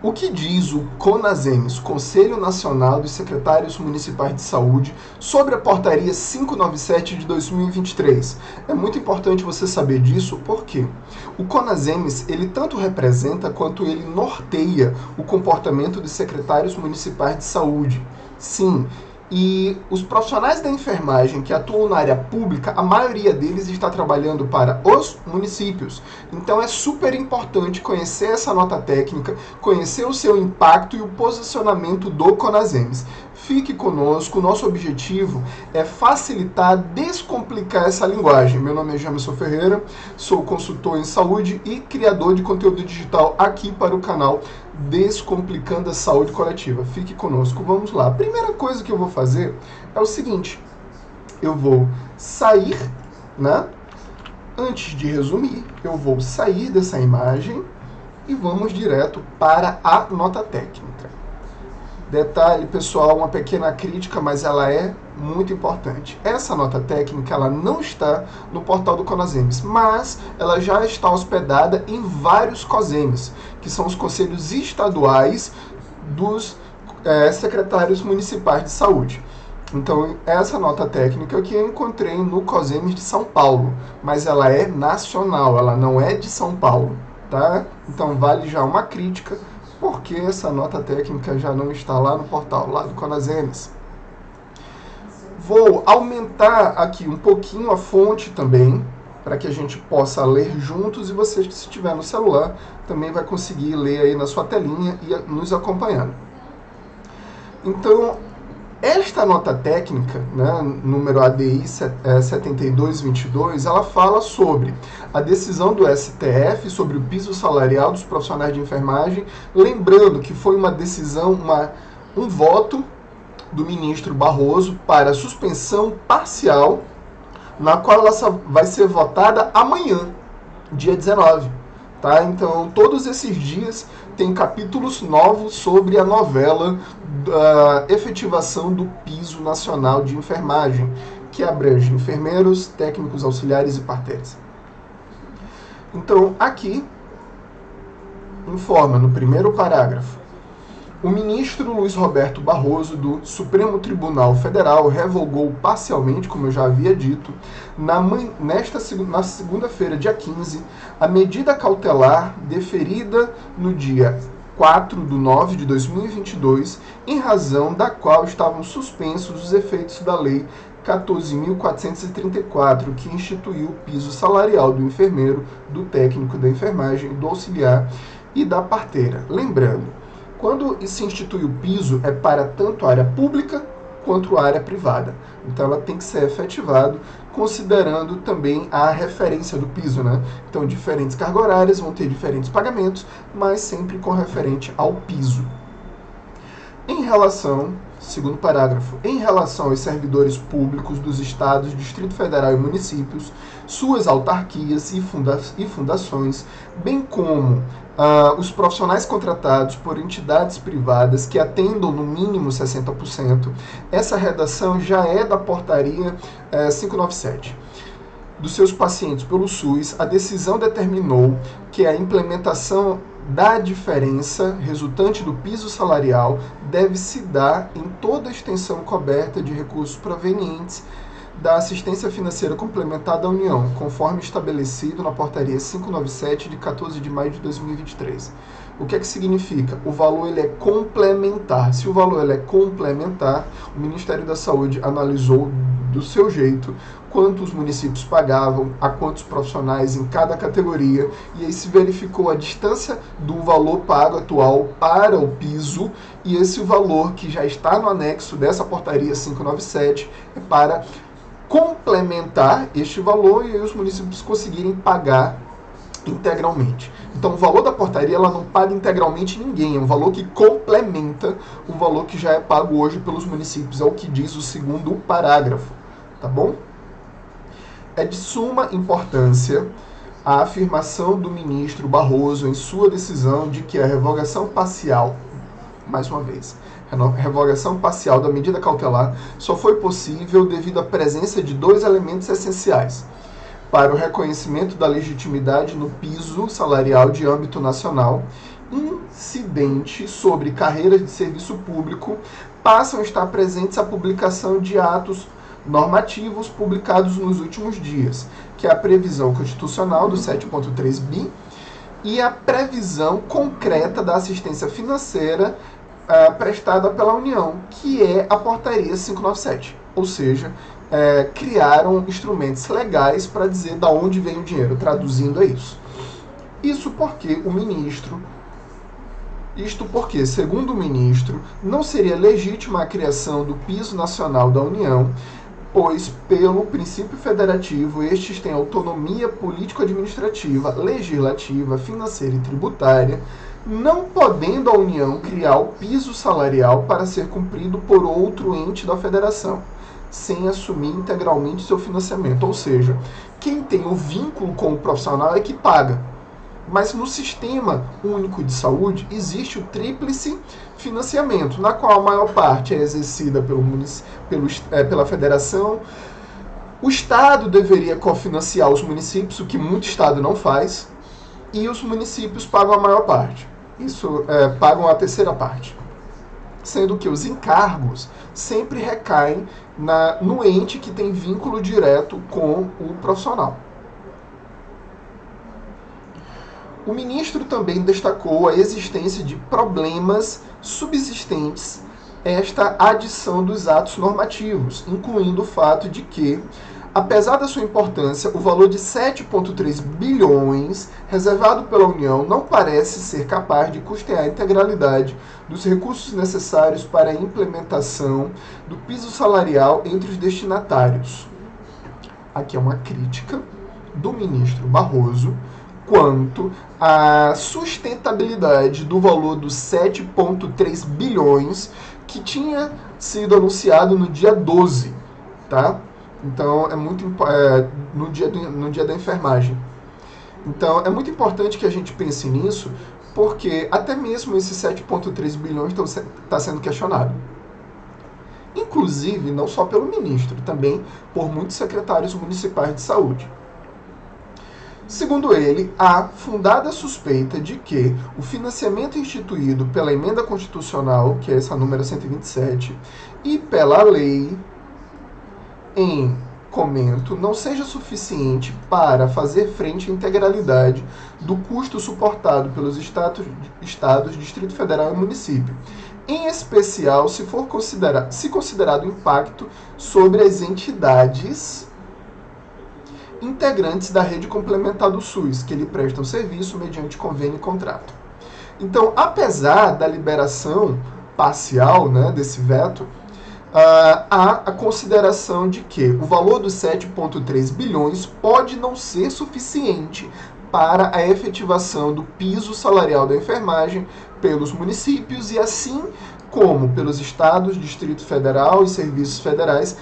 O que diz o CONASEMES, Conselho Nacional dos Secretários Municipais de Saúde, sobre a Portaria 597 de 2023? É muito importante você saber disso, porque o CONASEMES, ele tanto representa quanto ele norteia o comportamento dos secretários municipais de saúde. Sim, e os profissionais da enfermagem que atuam na área pública, a maioria deles está trabalhando para os municípios. Então é super importante conhecer essa nota técnica, conhecer o seu impacto e o posicionamento do CONASEMES. Fique conosco, o nosso objetivo é facilitar, descomplicar essa linguagem. Meu nome é Jamerson Ferreira, sou consultor em saúde e criador de conteúdo digital aqui para o canal Descomplicando a Saúde Coletiva. Fique conosco, vamos lá. A primeira coisa que eu vou fazer é o seguinte, eu vou sair, né? Antes de resumir, eu vou sair dessa imagem e vamos direto para a nota técnica. Detalhe, pessoal, uma pequena crítica, mas ela é muito importante. Essa nota técnica ela não está no portal do CONASEMES, mas ela já está hospedada em vários COSEMES, que são os conselhos estaduais dos secretários municipais de saúde. Então, essa nota técnica que eu encontrei no COSEMES de São Paulo, mas ela é nacional, ela não é de São Paulo, tá? Então, vale já uma crítica, porque essa nota técnica já não está lá no portal, lá do CONASEMES. Vou aumentar aqui um pouquinho a fonte também, para que a gente possa ler juntos, e você, se estiver no celular, também vai conseguir ler aí na sua telinha e nos acompanhando. Então, esta nota técnica, né, número ADI 7222, ela fala sobre a decisão do STF sobre o piso salarial dos profissionais de enfermagem, lembrando que foi uma decisão, um voto do ministro Barroso para suspensão parcial, na qual ela vai ser votada amanhã, dia 19. Tá? Então, todos esses dias tem capítulos novos sobre a novela da efetivação do piso nacional de enfermagem, que abrange enfermeiros, técnicos auxiliares e parteiras. Então, aqui, informa no primeiro parágrafo, o ministro Luiz Roberto Barroso, do Supremo Tribunal Federal, revogou parcialmente, como eu já havia dito, na segunda-feira, dia 15, a medida cautelar deferida no dia 4/9 de 2022, em razão da qual estavam suspensos os efeitos da Lei 14.434, que instituiu o piso salarial do enfermeiro, do técnico da enfermagem, do auxiliar e da parteira. Lembrando, quando se institui o piso, é para tanto a área pública quanto a área privada. Então, ela tem que ser efetivado, considerando também a referência do piso, né? Então, diferentes cargas horárias vão ter diferentes pagamentos, mas sempre com referente ao piso. Em relação, segundo parágrafo, em relação aos servidores públicos dos estados, Distrito Federal e municípios, suas autarquias e fundações, bem como os profissionais contratados por entidades privadas que atendam no mínimo 60%, essa redação já é da portaria 597. Dos seus pacientes pelo SUS, a decisão determinou que a implementação da diferença resultante do piso salarial deve se dar em toda a extensão coberta de recursos provenientes da assistência financeira complementar da União, conforme estabelecido na portaria 597 de 14 de maio de 2023. O que é que significa? O valor ele é complementar. Se o valor ele é complementar, o Ministério da Saúde analisou do seu jeito quantos municípios pagavam, a quantos profissionais em cada categoria, e aí se verificou a distância do valor pago atual para o piso, e esse valor que já está no anexo dessa portaria 597 é para complementar este valor e aí os municípios conseguirem pagar integralmente. Então, o valor da portaria ela não paga integralmente ninguém, é um valor que complementa o valor que já é pago hoje pelos municípios, é o que diz o segundo parágrafo, tá bom? É de suma importância a afirmação do ministro Barroso em sua decisão de que a revogação parcial, mais uma vez, a revogação parcial da medida cautelar só foi possível devido à presença de dois elementos essenciais para o reconhecimento da legitimidade no piso salarial de âmbito nacional, incidentes sobre carreiras de serviço público passam a estar presentes a publicação de atos normativos publicados nos últimos dias, que é a previsão constitucional do 7.3 bi e a previsão concreta da assistência financeira prestada pela União, que é a portaria 597. Ou seja, criaram instrumentos legais para dizer de onde vem o dinheiro, traduzindo isso. Isto porque, segundo o ministro, não seria legítima a criação do piso nacional da União, pois, pelo princípio federativo, estes têm autonomia político-administrativa, legislativa, financeira e tributária, não podendo a União criar o piso salarial para ser cumprido por outro ente da federação, sem assumir integralmente seu financiamento. Ou seja, quem tem o vínculo com o profissional é que paga. Mas no Sistema Único de Saúde existe o tríplice financiamento, na qual a maior parte é exercida pela federação. O Estado deveria cofinanciar os municípios, o que muito Estado não faz, e os municípios pagam a maior parte. Pagam a terceira parte. Sendo que os encargos sempre recaem no ente que tem vínculo direto com o profissional. O ministro também destacou a existência de problemas subsistentes esta adição dos atos normativos, incluindo o fato de que, apesar da sua importância, o valor de 7,3 bilhões reservado pela União não parece ser capaz de custear a integralidade dos recursos necessários para a implementação do piso salarial entre os destinatários. Aqui é uma crítica do ministro Barroso quanto à sustentabilidade do valor dos 7,3 bilhões que tinha sido anunciado no dia 12, tá? Então, no dia da enfermagem. Então, é muito importante que a gente pense nisso, porque até mesmo esses 7,3 bilhões está sendo questionado. Inclusive, não só pelo ministro, também por muitos secretários municipais de saúde. Segundo ele, há fundada suspeita de que o financiamento instituído pela emenda constitucional, que é essa número 127, e pela lei em comento, não seja suficiente para fazer frente à integralidade do custo suportado pelos estados, Distrito Federal e município, em especial se considerado o impacto sobre as entidades integrantes da rede complementar do SUS, que lhe prestam serviço mediante convênio e contrato. Então, apesar da liberação parcial, né, desse veto, há a consideração de que o valor dos 7,3 bilhões pode não ser suficiente para a efetivação do piso salarial da enfermagem pelos municípios e assim como pelos estados, Distrito Federal e serviços federais,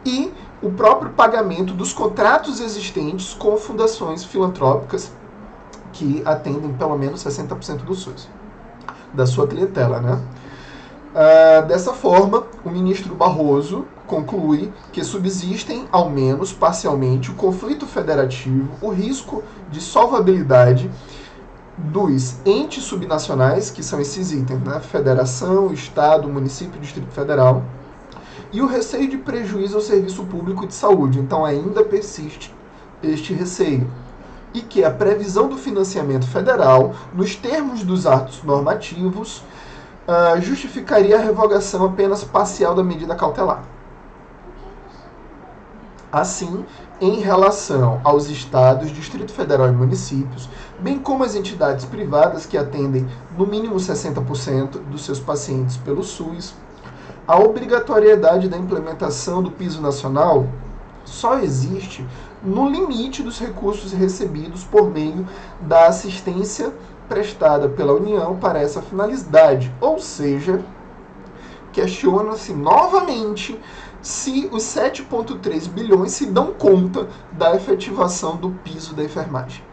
e o próprio pagamento dos contratos existentes com fundações filantrópicas que atendem pelo menos 60% do SUS, da sua clientela, né? Dessa forma, o ministro Barroso conclui que subsistem, ao menos parcialmente, o conflito federativo, o risco de solvabilidade dos entes subnacionais, que são esses itens, né? Federação, Estado, Município e Distrito Federal, e o receio de prejuízo ao serviço público de saúde. Então ainda persiste este receio. E que a previsão do financiamento federal, nos termos dos atos normativos, justificaria a revogação apenas parcial da medida cautelar. Assim, em relação aos estados, Distrito Federal e municípios, bem como as entidades privadas que atendem no mínimo 60% dos seus pacientes pelo SUS, a obrigatoriedade da implementação do piso nacional só existe no limite dos recursos recebidos por meio da assistência prestada pela União para essa finalidade. Ou seja, questiona-se novamente se os 7,3 bilhões se dão conta da efetivação do piso da enfermagem.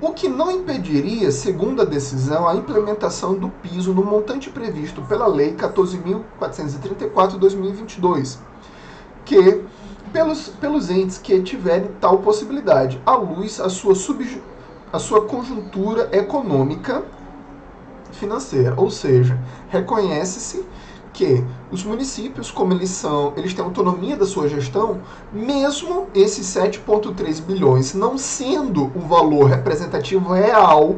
O que não impediria, segundo a decisão, a implementação do piso no montante previsto pela Lei 14.434/2022, pelos entes que tiverem tal possibilidade, à luz a sua a sua conjuntura econômica financeira, ou seja, reconhece-se que os municípios, como eles têm autonomia da sua gestão, mesmo esses 7,3 bilhões não sendo o valor representativo real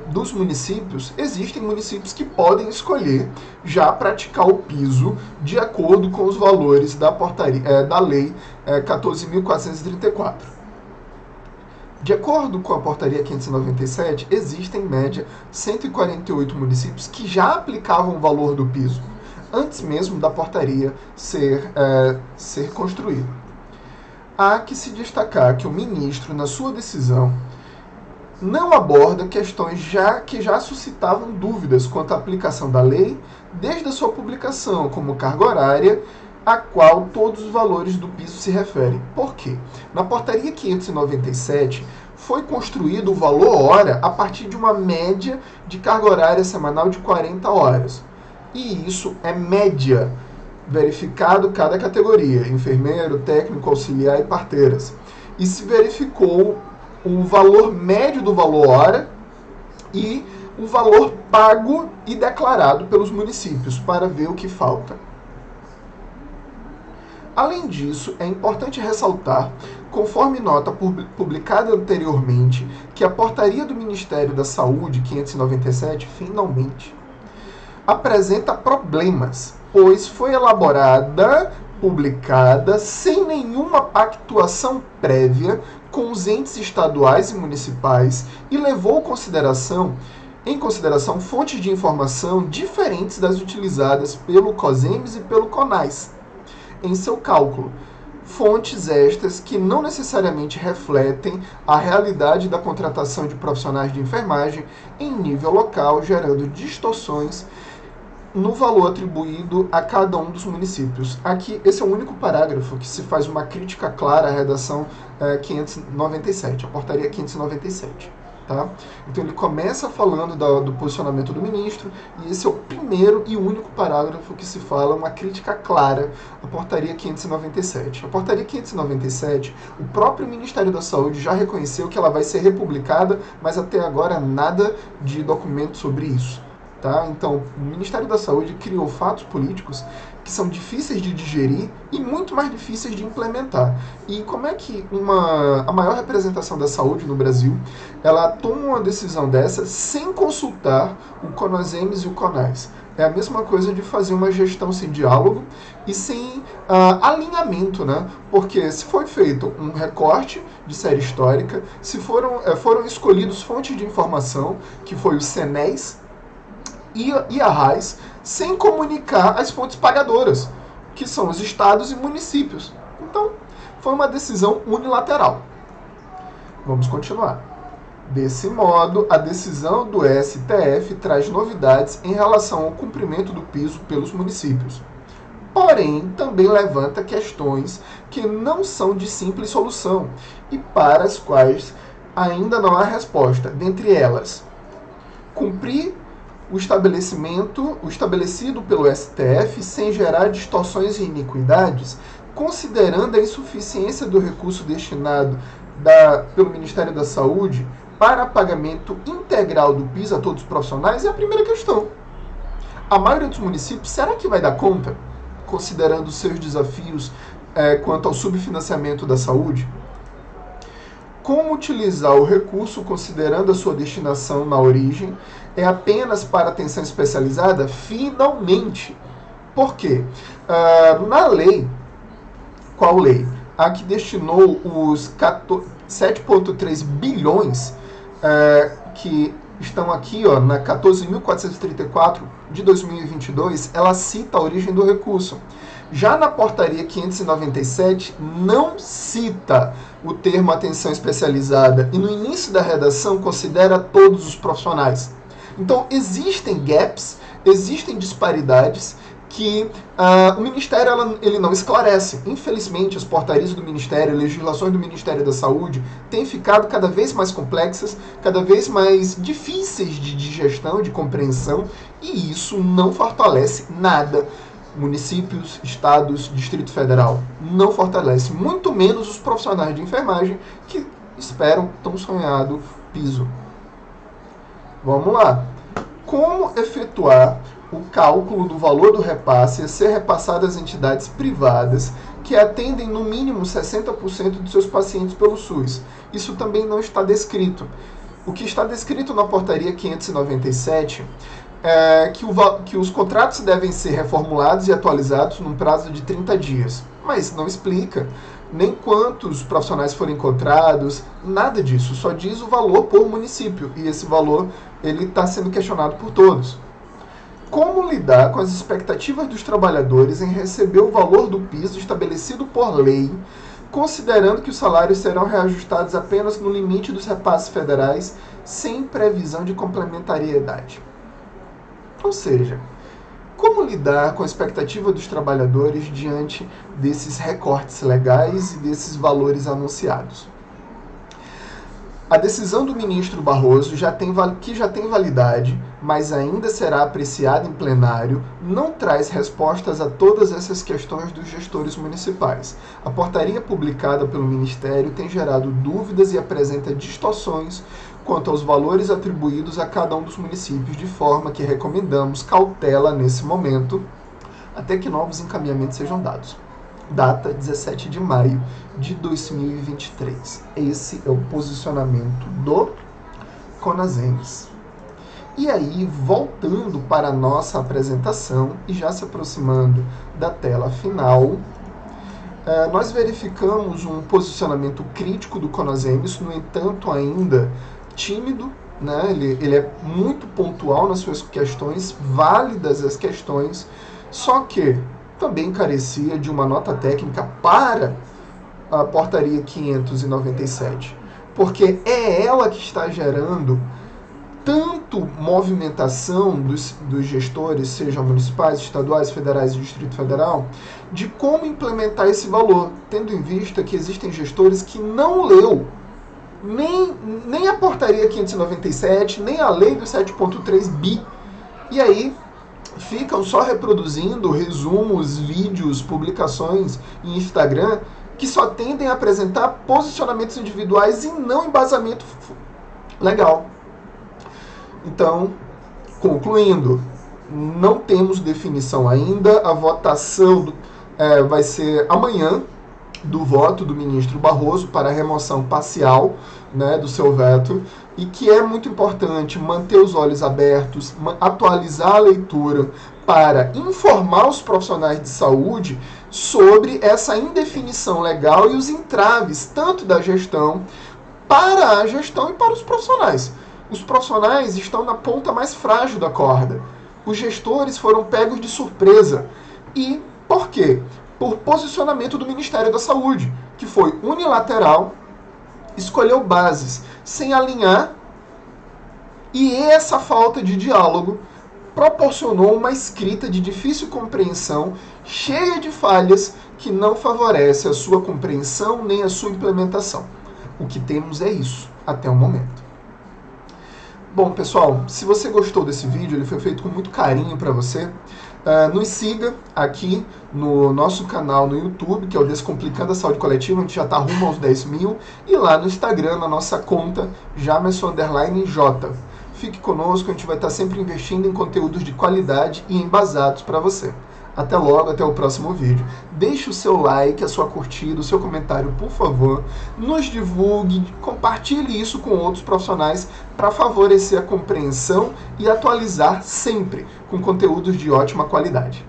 dos municípios, existem municípios que podem escolher já praticar o piso de acordo com os valores da portaria, da lei 14.434. De acordo com a portaria 597, existem em média 148 municípios que já aplicavam o valor do piso, antes mesmo da portaria ser construída. Há que se destacar que o ministro, na sua decisão, não aborda questões que já suscitavam dúvidas quanto à aplicação da lei desde a sua publicação, como carga horária, a qual todos os valores do piso se referem. Por quê? Na portaria 597 foi construído o valor hora a partir de uma média de carga horária semanal de 40 horas. E isso é média, verificado cada categoria, enfermeiro, técnico, auxiliar e parteiras. E se verificou o valor médio do valor hora e o valor pago e declarado pelos municípios para ver o que falta. Além disso, é importante ressaltar, conforme nota publicada anteriormente, que a portaria do Ministério da Saúde 597, finalmente, apresenta problemas, pois foi elaborada, publicada, sem nenhuma pactuação prévia com os entes estaduais e municipais e levou em consideração fontes de informação diferentes das utilizadas pelo COSEMES e pelo CONAS em seu cálculo. Fontes estas que não necessariamente refletem a realidade da contratação de profissionais de enfermagem em nível local, gerando distorções no valor atribuído a cada um dos municípios. Aqui, esse é o único parágrafo que se faz uma crítica clara à redação 597, a portaria 597. Tá? Então ele começa falando do posicionamento do ministro, e esse é o primeiro e único parágrafo que se fala uma crítica clara à portaria 597. A portaria 597, o próprio Ministério da Saúde já reconheceu que ela vai ser republicada, mas até agora nada de documento sobre isso. Tá? Então, o Ministério da Saúde criou fatos políticos que são difíceis de digerir e muito mais difíceis de implementar. E como é que a maior representação da saúde no Brasil, ela toma uma decisão dessa sem consultar o CONASEMES e o CONAS? É a mesma coisa de fazer uma gestão sem diálogo e sem alinhamento, né? Porque se foi feito um recorte de série histórica, se foram escolhidos fontes de informação, que foi o CENES e a RAIS, sem comunicar as fontes pagadoras, que são os estados e municípios. Então, foi uma decisão unilateral. Vamos continuar. Desse modo, a decisão do STF traz novidades em relação ao cumprimento do piso pelos municípios. Porém, também levanta questões que não são de simples solução e para as quais ainda não há resposta. Dentre elas, cumprir o estabelecido pelo STF sem gerar distorções e iniquidades, considerando a insuficiência do recurso destinado pelo Ministério da Saúde para pagamento integral do piso a todos os profissionais, é a primeira questão. A maioria dos municípios, será que vai dar conta, considerando os seus desafios quanto ao subfinanciamento da saúde? Como utilizar o recurso considerando a sua destinação na origem? É apenas para atenção especializada? Finalmente! Por quê? Na lei, qual lei? A que destinou os 7,3 bilhões que estão aqui na 14.434 de 2022, ela cita a origem do recurso. Já na portaria 597, não cita o termo atenção especializada e no início da redação considera todos os profissionais. Então, existem gaps, existem disparidades que o Ministério ele não esclarece. Infelizmente, as portarias do Ministério, legislações do Ministério da Saúde têm ficado cada vez mais complexas, cada vez mais difíceis de digestão, de compreensão, e isso não fortalece nada municípios, estados, Distrito Federal. Não fortalece, muito menos os profissionais de enfermagem que esperam tão sonhado piso. Vamos lá. Como efetuar o cálculo do valor do repasse a ser repassado às entidades privadas que atendem no mínimo 60% de seus pacientes pelo SUS? Isso também não está descrito. O que está descrito na portaria 597 é que os contratos devem ser reformulados e atualizados num prazo de 30 dias. Mas não explica nem quantos profissionais foram encontrados, nada disso. Só diz o valor por município. E esse valor ele está sendo questionado por todos. Como lidar com as expectativas dos trabalhadores em receber o valor do piso estabelecido por lei, considerando que os salários serão reajustados apenas no limite dos repasses federais, sem previsão de complementariedade? Ou seja, como lidar com a expectativa dos trabalhadores diante desses recortes legais e desses valores anunciados? A decisão do ministro Barroso, que já tem validade, mas ainda será apreciada em plenário, não traz respostas a todas essas questões dos gestores municipais. A portaria publicada pelo Ministério tem gerado dúvidas e apresenta distorções quanto aos valores atribuídos a cada um dos municípios, de forma que recomendamos cautela nesse momento, até que novos encaminhamentos sejam dados. Data 17 de maio de 2023. Esse é o posicionamento do Conasems. E aí, voltando para a nossa apresentação e já se aproximando da tela final, nós verificamos um posicionamento crítico do Conasems, no entanto ainda tímido, né? Ele é muito pontual nas suas questões, válidas as questões, só que também carecia de uma nota técnica para a portaria 597, porque é ela que está gerando tanto movimentação dos gestores, sejam municipais, estaduais, federais e Distrito Federal, de como implementar esse valor, tendo em vista que existem gestores que não leu nem a portaria 597, nem a lei do 7.3 bi, e aí ficam só reproduzindo resumos, vídeos, publicações em Instagram que só tendem a apresentar posicionamentos individuais e não embasamento legal. Então, concluindo, não temos definição ainda. A votação vai ser amanhã do voto do ministro Barroso para a remoção parcial, né, do seu veto, e que é muito importante manter os olhos abertos, atualizar a leitura para informar os profissionais de saúde sobre essa indefinição legal e os entraves, tanto da gestão, para a gestão e para os profissionais. Os profissionais estão na ponta mais frágil da corda. Os gestores foram pegos de surpresa. E por quê? Por posicionamento do Ministério da Saúde, que foi unilateral, escolheu bases sem alinhar, e essa falta de diálogo proporcionou uma escrita de difícil compreensão, cheia de falhas, que não favorece a sua compreensão nem a sua implementação. O que temos é isso, até o momento. Bom, pessoal, se você gostou desse vídeo, ele foi feito com muito carinho para você. Nos siga aqui no nosso canal no YouTube, que é o Descomplicando a Saúde Coletiva, a gente já está rumo aos 10 mil, e lá no Instagram, na nossa conta, Jamerson_J. Fique conosco, a gente vai estar sempre investindo em conteúdos de qualidade e embasados para você. Até logo, até o próximo vídeo. Deixe o seu like, a sua curtida, o seu comentário, por favor. Nos divulgue, compartilhe isso com outros profissionais para favorecer a compreensão e atualizar sempre com conteúdos de ótima qualidade.